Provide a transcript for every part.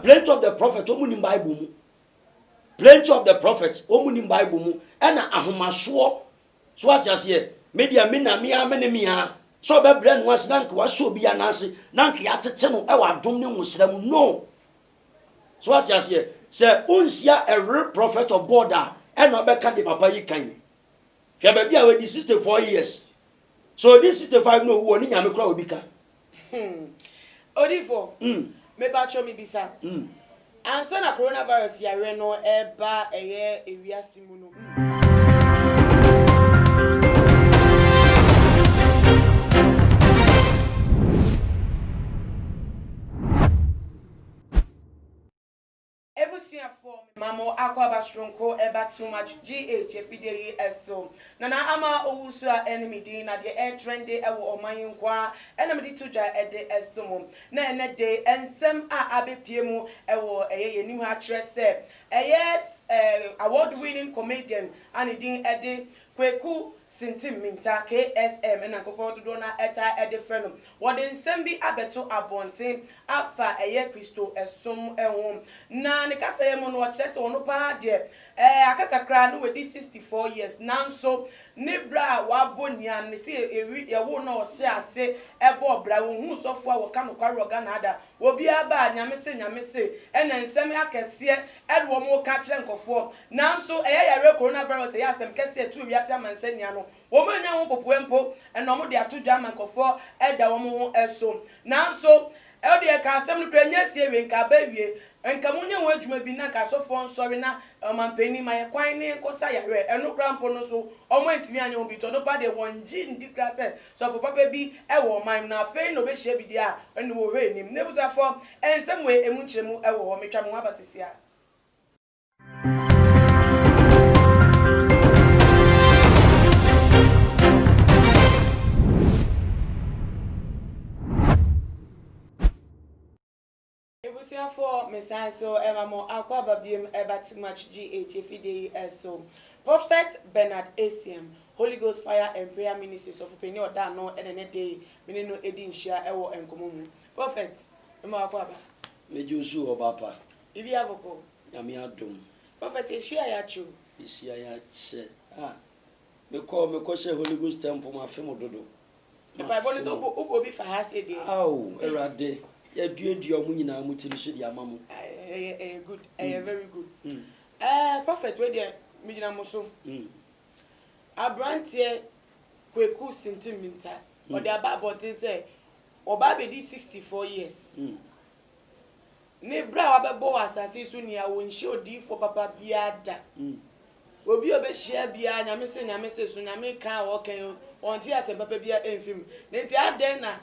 plenty of the prophets omu in Bible mu. Plenty of the prophets omu in Bible mu. Ena ahomaso so what you say media mina mia menemia so be brand was nank was so bi anase nank yatete no e wa dom ne nwosram no so what you say unsia a real prophet of God and no be ka de papa yi kan hwe ba bia we di 64 years so this 65 no wo ni nyame kra obi ka odifo me ba cho mi bisa ansa na coronavirus ya we no eba eye ewiase mu no Mamo akwaba shronko eba too much GH efideye eso nana ama owusu a enemy din na de air trendy ewo oman kwa enemy di tuja ede eso mo na ene de ensem a abepie mu ewo eye yenim ha kire se award winning comedian and din ede Kweku Sintim Minta KSM and Ankofo do na eta ede friend what ensem bi abeto abonten afa eye Kristo esom ehom na ne kasa ye mo no kire se wono pa de akakakra no we 64 years nanso ne bra wa bonia ne se ewi ye wo na o se ase ebo bra wo hu sofo a wo ka no kwaro ga na ada obi aba nyame se ena nsem akese edwo mo ka kire nkofo nanso yare coronavirus ye asem kese tu wi ase amansania no wo mo nya ho popoempo ena mo de atodwa amankofo eda wo mo eso nanso e de ka asem no kranya sie we nka bawie enka munye ho adwuma bi na ka sofo nsori na mampeni ma ye kwan ne nkosa yare eno krampo no so omo ntimi anya obi to no pa de wonji ndi krase sofo papa bi e wo man na afei no be hye bi dia eno wo hwe nim ne busafo ensem we emu nkyeremu e wo metwa mo abasisia for Messiah so evermore akwaba biem eba too much GH efide so Prophet Bernard ACM Holy Ghost Fire and Prayer Ministries of Penny Oda no ene day mini no edi nhia ewo enkomo mu Prophet ema akwaba mejusu obapa ibi aboko nyame adom Prophet ehia ya chu ehia ya che me she Holy Ghost temple ma femo dodo the Bible so ubo bi fa ha se dey erade ya duedu omu nyina mu tiri so di amamu good very good Prophet we dey mijina muso Abrantie Kweku Sintim Minta or the about say oba be di 64 years ne bra wa be bo asase so nia wo nhye odi for papa biada obi obe hia bia nyame se so nyame kan wo kan onti asem papa bia enfim nti aden na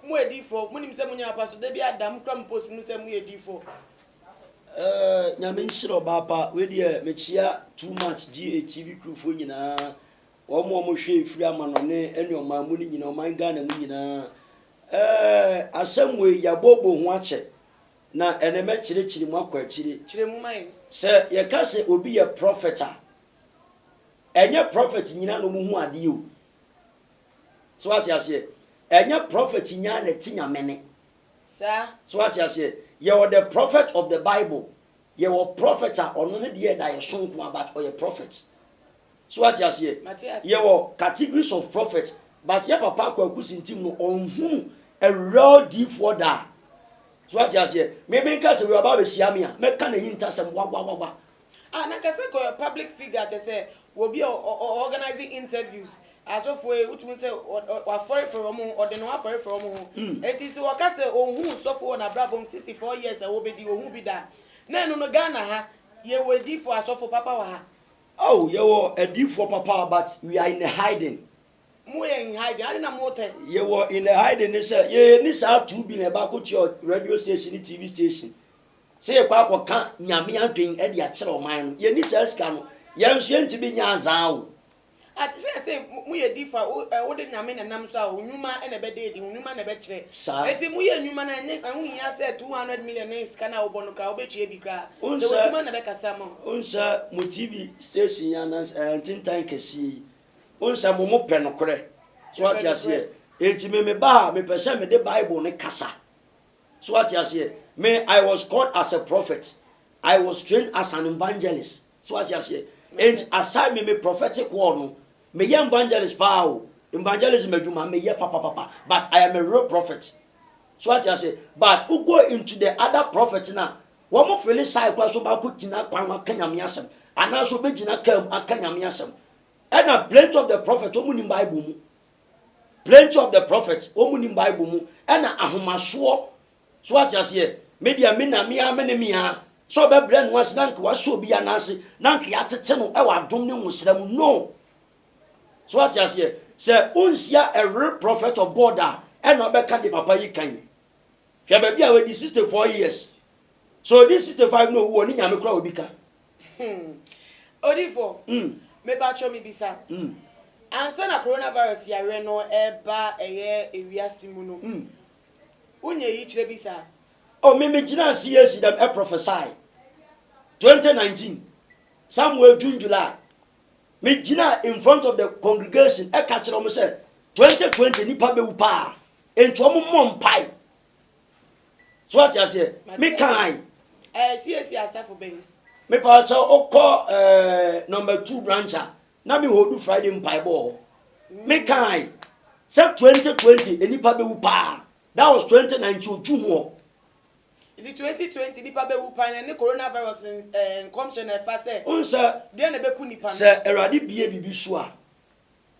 mu edifo munim se munya paso de bia adam kram post mu se mu edifo nyame nshiro bapa we de mechia too much GHTV crew fo nyina wo mo hwe efiri amano ne enuoma mu ni nyina o man Ghana mu nyina asamwe ya bobo ho ache na eneme chire mu akwa chire mu mai se ye ka se obi ye prophet enye prophet nyina no mu hu ade o so what you say enye prophet nyina na tinyamene sir so what you say you are the prophet of the Bible you are prophet ono ne de da ye sonko about or your prophet so what you say you are categories of prophets but your papa Kweku Sintim no onhu a real deep for that so what you say maybe because we about be siamia me kan yin tasem wa na ka say go public figure to say we be organizing interviews as of we utumu say wa for omo or the no for omo it is we ka say onhu so for na brabom 64 years e wo be di onhu bi da na no Ghana ha ye we di for asofo papa wa ha ye wo a di for papa but we are in hiding mu in hiding ani na mote ye wo in the hiding ni say ye ni sa tu bi na ba ko chi radio station TV station say ye kwa akoka nyame antwen e de a kire oman no ye ni sa ska no ye nso enti bi nya azan o ati say mu ye di for wo de nyame na nam so a onwuma e na be de onwuma na be kire enti mu ye nwuma na nye anwu ya say 200 million na ska na obo no kra obechi ebi kra so onwuma na be kasa mo onsa mu TV station ya na tintan kesi onsa mo pe no kore so ati ase enti me ba me pese me de Bible ne kasa so ati ase me I was called as a prophet. I was trained as an evangelist. So what you say? And aside me prophetic word no, me ye evangelist pa o. Evangelism meduma me ye papa. But I am a real prophet. So what you say? But who go into the other prophets now? One more feel side kwa so ba ko gina kwan aka nyame asem. Ana so be gina kam aka nyame asem. And a plenty of the prophets omu ni Bible mu. Plenty of the prophets omu ni Bible mu. And a ahomaso. So what you say? Media me na me a so be brand was nank was so be anase nank ya tete no e wa dom ne nwosra mu no. So what you say unsia a real prophet of God and no be ka de papa yi kan. Hwe ba bia we 64 years. So this 65 no wo ni nyame kra obi ka. Odifo. Me ba cho mi bisa. Ansa na coronavirus ya we no eba eye ewiase mu no. Unye yi kire bisa. Oh, me gina see them a prophesy. 2019, somewhere June, July. Me gina in front of the congregation. I catch it on say 2020 nipa be upa. Into mom pie. So what you say? Me kind. CSC asafo ben. Me pa cha oko number 2 brancher. Na me hold Friday pie ball. Me kind. Say 2020 nipa be upa. That was 2019 June. Is it 2020 nipa be wupan and coronavirus consumption e fa say unsa dey na be ku nipa say erade bie bibi so a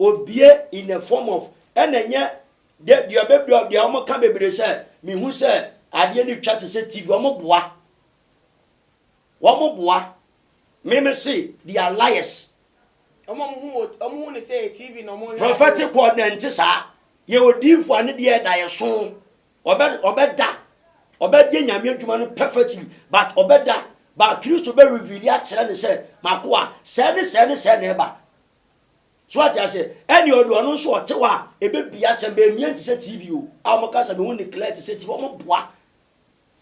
obie in a form of enenye de obebio de omo ka bebre say me hu say ade ni twa te say TV omo boa me say they are liars omo hu ne say TV no mo prophetic word na nti sa ye odifo ane de da ye so obeda obedi nyame adwuma no perfectly but obeda ba Kristo be reveal ya kire ne say makoa se ne eba so what you say any odo no so otewa ebe bia che be mia nti say TV o amoka say be hu declare say TV omo boa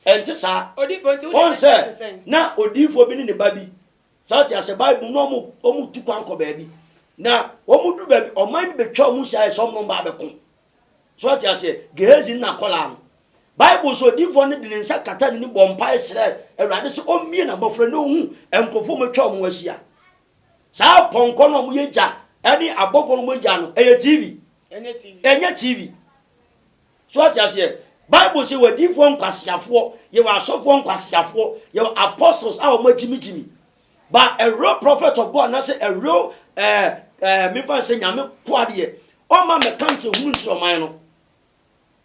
enti sa odifo nti on say na odifo bi ne ba bi so what you say Bible no omo tu kwan ko ba bi na omo du ba bi o man be twa omo say some no ba be ko so what you say Gehazi na kola Bible so different ne de nsa kata ne bompa Israel Awurade so omie na bofre no hu enkofo metwa mo asia sa ponko no mo yeja ani abofo no mo yeja no eye TV enye TV so what you say Bible say we different kwasiafo ye wa asofo kwasiafo ye apostles a o magimigimi but a real prophet of God na say a real me fan say nyame kwade o ma me kan say hu ntro man no.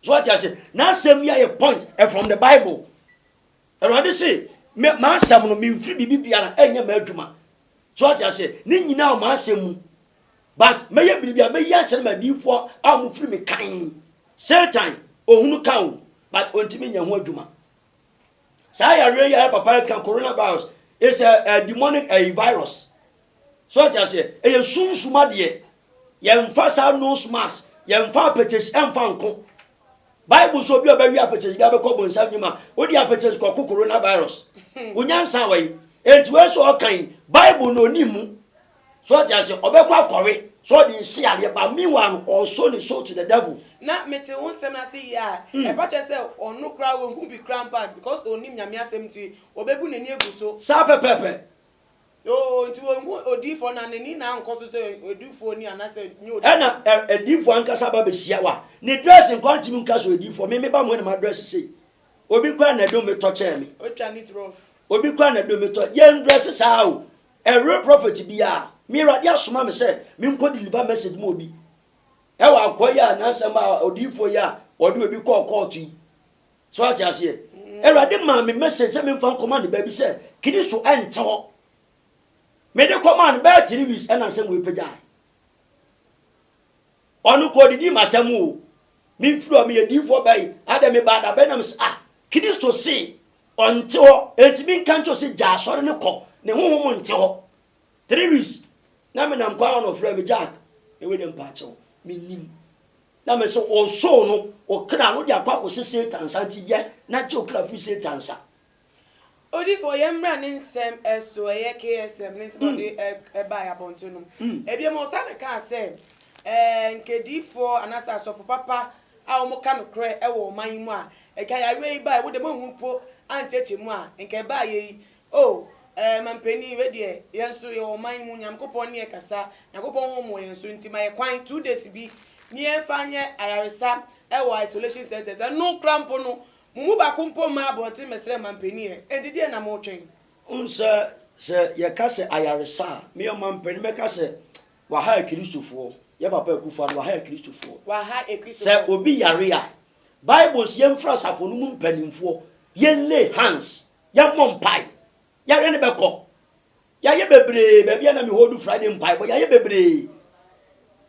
So what you say? Now same here a point from the Bible. Already say me ma asam no me mfiri bibia na enye ma adwuma. So what you say? Ni nyina o ma asem but me ye bibia me ya kire ma difo a mo firi me kan. Satan ohunu kan but ontimi nya ho adwuma. Sa ya re ya papa kan coronavirus is a demonic virus. So what you say? E sunsuma de ye mfa sa nose mask, ye mfa purchase emfa nko. Bible so bi oba wi apechege ga be ko bonsam nyuma odi apechege ko coronavirus unyansa wai entu eso okan Bible no nimu so just obekọ akọre so the see ale ba meanwhile also ne show to the devil na mete won sem na say ya e ba che say onu kra wo hu bi crampa because onim nyame asem ti obebu ne ni eguso sa pepepe yo nti wo odifo na ni na nkoso say odifo ni anase ni odifo ena edifo ankasa ba be hia wa ne dressing kwantimi nkaso odifo me ba mo ne ma dress say obi kwa na do me to che me o twa it rough obi kwa na do me to ye dress sa o a real prophet bia me rade asoma me say me nko deliver message mo obi e wa akoya na asema odifo ya odi obi call to so atia say e rade ma me message say me fan command ba bi say Kristo ente ho me de command ba 3 weeks and ansem we pejai onu ko didi matamu mi furo me edifo bai ada me ba da be na me Kristo say onte ho entimi nkancho say ja sori ne ko ne honhom nte ho 3 weeks na me nam kwa no frɛ me Jack e we dem pa cho me nim na me so o so no o kra no dia kwa ko Satan santi ye na che o kra fi Satan sa odi for yemra ne nsem eso ye KSM ne nsem de e ba ya bonto no e bi mo sa me ka say nkedi for anasa sofo papa a o mo ka no kre e wo man mu a e ka ya we ba e wo de mo hu po ancheche mu a nke ba ye oh mampeni we de yenso ye o man mu nyamkopon ne kasa nyamkopon ho mo yenso nti ma ye kwan 2 days bi ni enfanye ayaresa e wo isolation centers no crampo no mumu ba kumpo ma abonti mesre mampeni e endidi na mo twen unsa se ye kase ayaresa me o mampeni me kase wa ha kristofo ye papa ekufa wa ha kristofo wa ha ekristo se obi yare a bibles ye mfra safo no mu mpanimfo ye lay hands ya mompai yare ne beko ya ye bebre ba bia na me hold Friday mpai bo ya ye bebre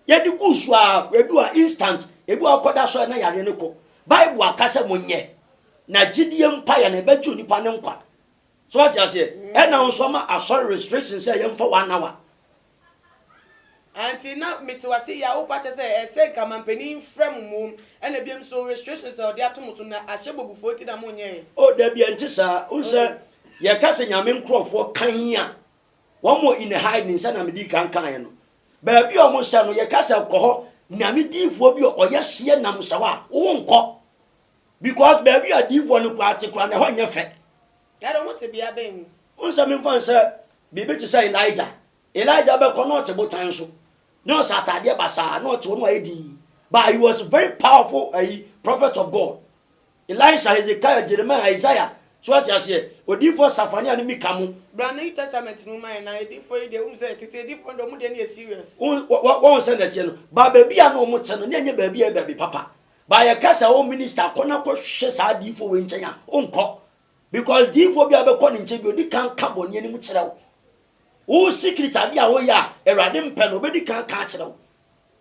ye di kusu a edu a instant edu akoda so na yare ne ko bible akase monye na gidie mpai na beju nipa ne nkwa so what you say e na nso ma asori restrictions say ye mfa 1 hour anti na metiwase ya wo pache say ese kamampeni frem mum ena biem so restrictions o dia tomoto na ahyebobufo ti na monye o da bia ntisa unse ye kase nyame nkrofo kan a wo mo in hiding say na medi kan no ba bi o mo se no ye kase koho nyame difo bi o ye hye nam sawa wo nko because ba bi adifo no kwa atekura na ho nye fe ya do mo te bia ben unse me fan say bibi ti say Elijah be kono te botan so no Saturday basa no to no edi but he was very powerful a prophet of God. Elisha, Hezekiah, Jeremiah, Isaiah. So what you say? Odi for Safania ni mikamu. Brand New Testament no man na edi for the say it is different do mu dey na serious. Won say na che no. Ba baby a no mo che no, na nye baby e baby papa. Ba ye kasa wo minister kona ko hwe sa di for we nchen a onko. Because di for bi abekọ ni nche bi odi kan ka boni ani mu kire wo. Wo secret ade a wo ya Erade mpe no obedi kan ka kire wo.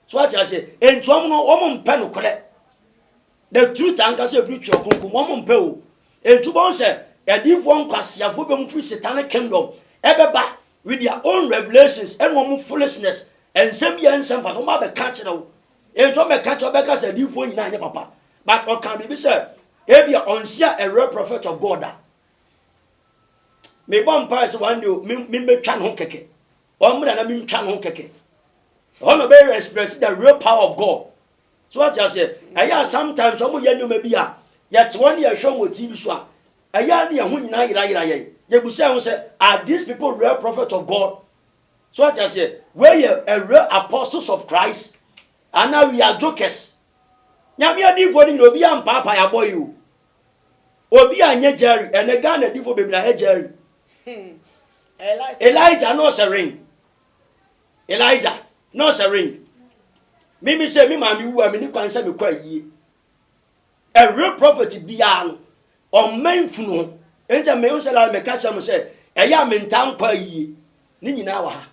So what you say? Entuom no wo mo mpe no kole. The truth anka say free church kunkum wo mo mpe o. Entubon say edifo nkwasiafo be mfiri satanic kingdom ebeba with their own revelations and wo mo foolishness ensem ye ensem pato ma be ka kire wo. Entuom be ka kire be ka say edifo nyina anye papa. But o can be say e be onsia a real prophet of God. Me bon pass one day me twa no keke. O mra na me twa no keke. Ono be express the real power of God. So what you say? Aya sometimes omo ye no bi a yet one year show mo TV so a aya ne ho nyina yira ye. Ye busa ho say are these people real prophets of God? So what you say? We are a real apostles of Christ and now we are jokers. Nyame adi for ni obi am papa ya boy you. Obi anye Jerry and the Ghana di for baby na Jerry. Elijah no ring. Elijah no ring. Mimi say me mami wu amini kwan say me kwa yie. A real prophet bia no on man funu. Enja me unse la me ka cha mo say eya me ntan kwa yie. Ni nyina wa ha.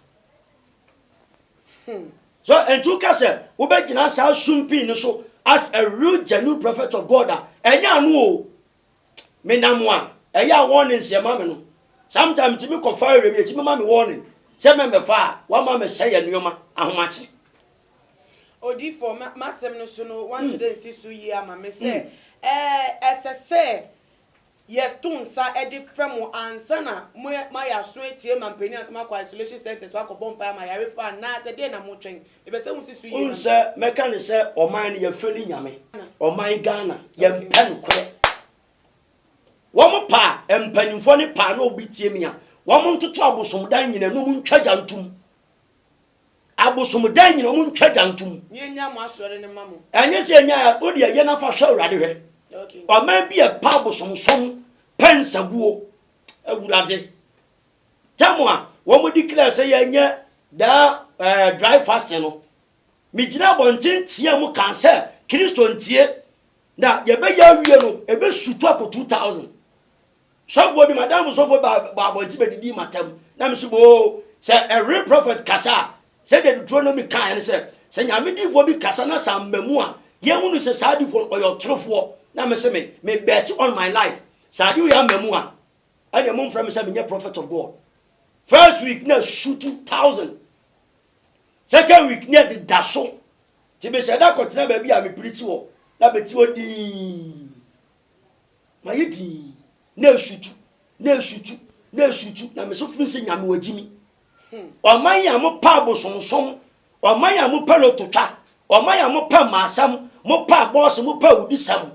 So entu ka say wo be gina sa sumpi ni so as a real genuine prophet of God. Enya anu o. Me namwa eya warning se ma me no. Sometimes me ko fire me ti me ma me warning. Say me fa wa ma me say anuoma ahomache. Odi for masem no so no one should see so yi ama me say ss yeftun sa edi frem ansa na ma ya so etie mampeni asma kwa isolation center so akobon pa ma yare fa na se de na mo twen e be se un si so yi unse meka ne se oman ye feli nyame oman Ghana ye pen kore womo pa empanimfo ne pa na obi tie mi a womo ntoto abosom dan nyina no mu ntwa jantum abosom dan nyina mu ntwa jantum nyenya mo asore ne mamo enye se nya odi ye na fa hwa urade hwe okay oman bi e pa abosom som pensaguo awurade tamo a womo declare se ye nya da dry fasting no mi gina bontin tie mu kan se Kristo ntie na ye be ya wie no e be sutu akọ 2000 sofo bi madam sofo ba bonti be didi matam na me subo se a real prophet kasa se the Deuteronomy kan se nyame difo bi kasa na sambamu a ye hunu se saadi fo oyo trofo na me se me bet on my life saadi we ambamu a ade mum from se me prophet of God. First week na shoot 2000, second week na the daso ti be se da kotina ba bi a me preach wo na beti wo di ma yedi na shutu na me so fun se nyame wagimi oman ya mo pa bosonsom oman ya mo pa lototwa oman ya mo pa masam mo pa boss mo pa udisam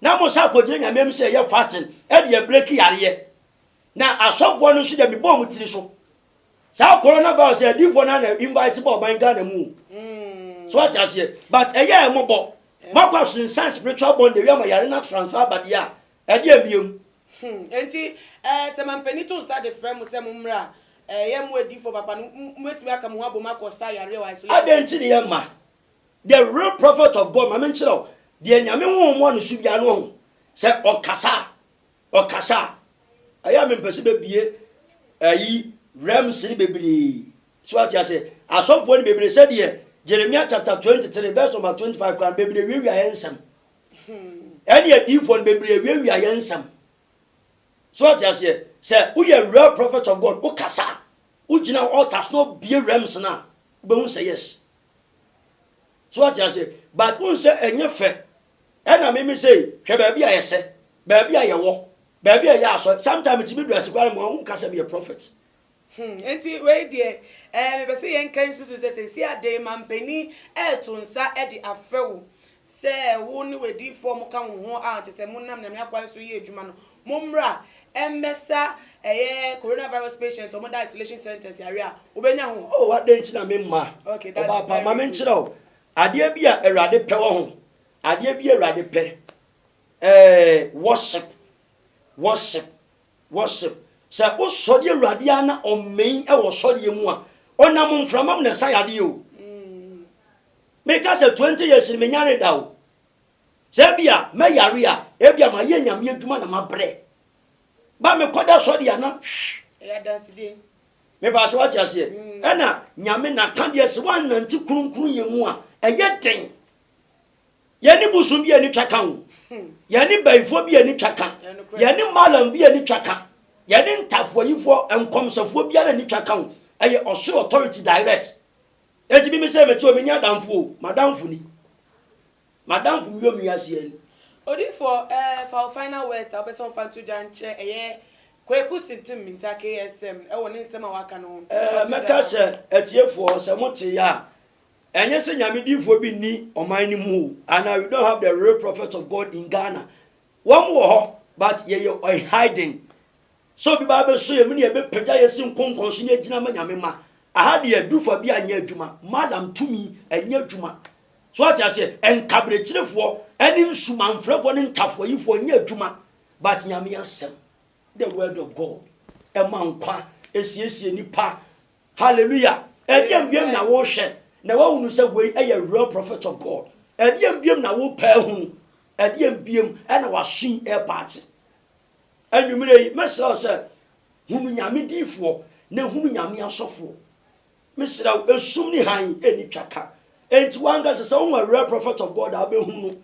na mo sa ko gire nyamem se ye fasting e de break yare na asogbo no so de me bom tiri so sa coronavirus e di for na invite bo ban Ghana mu so what you say but eye mo bo makwa sin spiritual bond de we ma yare na transfer bade a e de amiem enti se mampani to nsa de frem se mumra ye mo edi for papa no metimi aka mo aboma kosta yare wa isolation adenti ne ye ma the real prophet of God ma menchiro de nyame honhom no su bia no ho se okasa aya me mpese be bie ayi rems ni bebere so what you say asofo ni bebere se de Jeremiah chapter 23 verse number 25 kan bebere wi ayensam any edi for bebere wi ayensam so what you say we are real prophet of God okasa ugina altars no be rems na be hu say yes so what you say but un say enye fe na me say hwe ba bia yese ba bia ye wo ba bia ya so sometimes it be dress kware mo un kasa be a prophet enti we dey be say yen kan susu say si ade mampani etunsa e di afrewo say wo ni we di form kan ho out say munam na me akwan so ye adwuma no momra emesa coronavirus patients or mother isolation centers area obenya ho oh what den na me ma okay that's papa ma me nchira o ade bia Awurade pɛ wo ho ade bia Awurade pɛ worship sa o sori Awurade ana omen e wo sori mu a onam mframa na sa yade o me ka se 20 years me nyare da o se bia me yare a e bia ma ye nyame adwuma na mabre ba me koda sori ana ya dance dey me ba to wacha se e na nyame na kan de se wan nanti kurunkurun ye mu a eye den ye ni busum bi ani twaka ho ye ni baifo bi ani twaka ye ni malam bi ani twaka ye ni ntafoyifo enkomsofo bi ani twaka ho eye osoro authority direct eji bi me se me ti o me nya damfo madamfo ni madamfo mi o mi ase ani odi for final words a person fan to janche kweku sintim minta KSM e woni nsem a waka no meka se etiefo se mote ya enye se nyame difo bi ni oman ni mu and we don't have the real prophet of God in Ghana one wo ho but ye hiding so bi ba be so ye me ne be pagya ye sin konkon so ne gina ma nyame ma aha de adufo bi anya adwuma madam tumi anya adwuma so atia se enkabrechirefo eni nsumanfrefo ne ntafoyifo anya adwuma but nyame asem the word of God emankwa esiesie nipa hallelujah ediam biem na wo hwe na wo hunu se we real prophet of God ediam biem na wo pa hunu ediam biem na wa shin party anumere mesra se hunu nyame difo na hunu nyame asofo mesra esum ni han eni twaka enti wanga se wo real prophet of God abehunu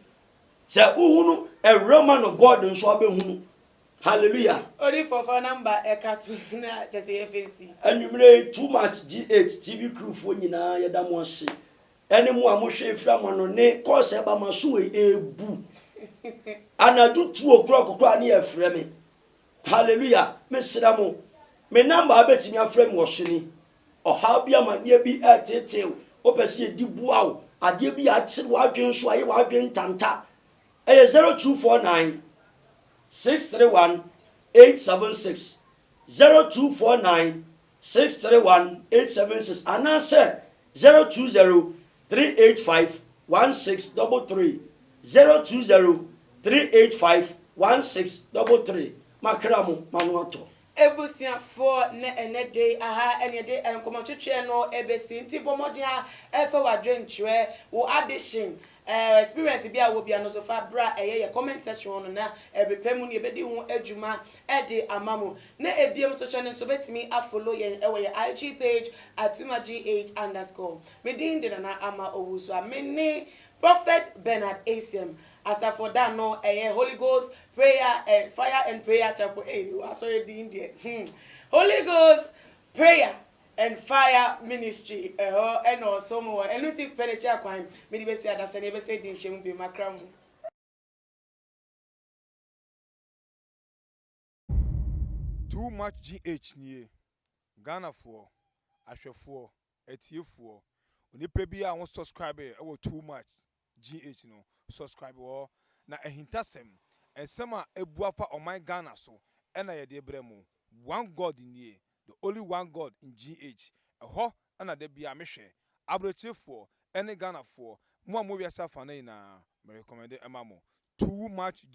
se uhunu a real man of God nso abehunu hallelujah odi for phone number ekatu na tese FAC anumere too much GH TV crew fo nyina yeda mo ase ene mu a mo hwe efra mo no ne course eba maso ebu anadu 2 o'clock kokra na efra me hallelujah mesira mo me number abetimi afra me wo hwene oha bia mane bi atete opese edi bua o ade bi a kire wadwen so aye wadwen tanta 0249 631 876 0249 631 876 anase 020 385 1633 020 385 1633 makramo manuato ebusia for na enede aha enede enkomotwetwe no ebesi nti bomodia efa wadwenchwe wo addition experience bia wo bia no so fa bra ye comment section no na ebepemu ne ebedi ho adwuma ede amamo na ebiem social ne so betimi afollow ye ewe IG page @tumagh_. Medin de na ama owusu amene Prophet Bernard ACM as for that no Holy Ghost prayer and fire and prayer chapel so Holy Ghost prayer and fire ministry and also more anything furniture kwam me be say understand be say din shemu be makram too much GH nie Ghana for ahwefo etiefo onipa bi a won subscribe e wo too much GH no subscribe wo na ehintasem ensɛm a ebu afa ɔman Ghana so ɛna yɛde brɛ mu. One God nie, the only one God in GH. Ɛhɔ ɛna da bia mehwɛ abrɛkyefoɔ ɛne Ghanafoɔ mo a mo wiase afa na nyinaa me recommend ɛma mo too much